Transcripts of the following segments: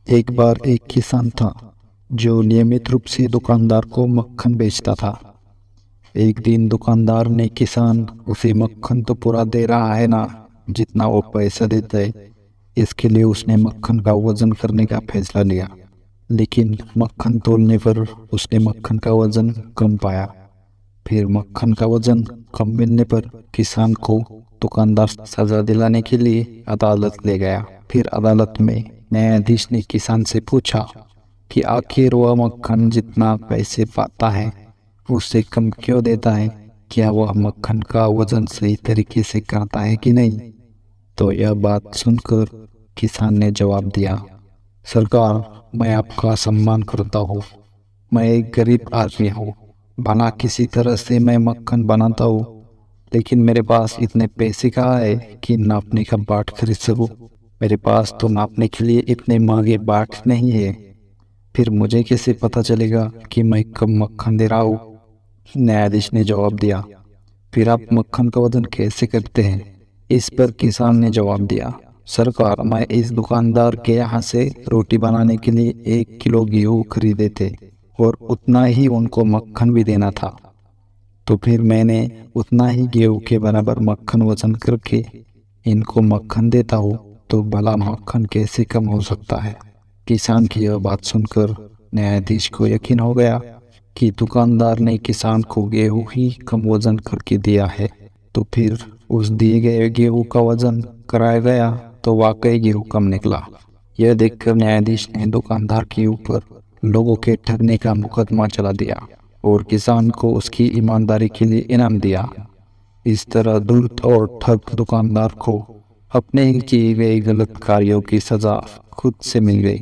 एक बार एक किसान था जो नियमित रूप से दुकानदार को मक्खन बेचता था। एक दिन दुकानदार ने किसान उसे मक्खन तो पूरा दे रहा है ना, जितना वो पैसा देता है। इसके लिए उसने मक्खन का वजन करने का फैसला लिया। लेकिन मक्खन तोलने पर उसने मक्खन का वजन कम पाया। फिर मक्खन का वजन कम मिलने पर किसान को दुकानदार सजा दिलाने के लिए अदालत ले गया। फिर अदालत में न्यायाधीश ने किसान से पूछा कि आखिर वह मक्खन जितना पैसे पाता है उससे कम क्यों देता है। क्या वह मक्खन का वजन सही तरीके से करता है कि नहीं। तो यह बात सुनकर किसान ने जवाब दिया, सरकार, मैं आपका सम्मान करता हूँ। मैं एक गरीब आदमी हूँ। भला किसी तरह से मैं मक्खन बनाता हूँ, लेकिन मेरे पास इतने पैसे कहाँ है कि नापने का बाट खरीद सकूँ। मेरे पास तो नापने के लिए इतने महंगे बाट नहीं है। फिर मुझे कैसे पता चलेगा कि मैं कब मक्खन दे रहा हूँ। न्यायाधीश ने जवाब दिया, फिर आप मक्खन का वजन कैसे करते हैं। इस पर किसान ने जवाब दिया, सरकार, मैं इस दुकानदार के यहाँ से रोटी बनाने के लिए 1 किलो गेहूँ खरीदे थे और उतना ही उनको मक्खन भी देना था। तो फिर मैंने उतना ही गेहूं के बराबर मक्खन वजन करके इनको मक्खन देता हूँ, तो भला मक्खन कैसे कम हो सकता है। किसान की यह बात सुनकर न्यायाधीश को यकीन हो गया कि दुकानदार ने किसान को गेहूं ही कम वजन करके दिया है। तो फिर उस दिए गए गेहूं का वजन कराया गया तो वाकई गेहूं कम निकला। यह देखकर न्यायाधीश ने दुकानदार के ऊपर लोगों के ठगने का मुकदमा चला दिया और किसान को उसकी ईमानदारी के लिए इनाम दिया। इस तरह धूर्त और ठग दुकानदार को अपने ही किए गए गलत कार्यों की सजा खुद से मिल गई।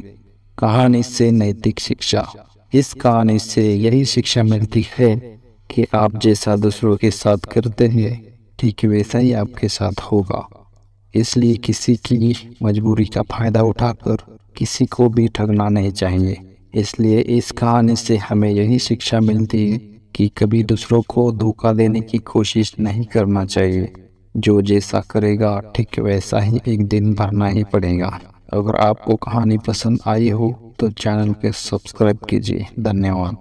कहानी से नैतिक शिक्षा। इस कहानी से यही शिक्षा मिलती है कि आप जैसा दूसरों के साथ करते हैं ठीक वैसा ही आपके साथ होगा। इसलिए किसी की मजबूरी का फायदा उठाकर किसी को भी ठगना नहीं चाहिए। इसलिए इस कहानी से हमें यही शिक्षा मिलती है कि कभी दूसरों को धोखा देने की कोशिश नहीं करना चाहिए। जो जैसा करेगा ठीक वैसा ही एक दिन भरना ही पड़ेगा। अगर आपको कहानी पसंद आई हो तो चैनल को सब्सक्राइब कीजिए। धन्यवाद।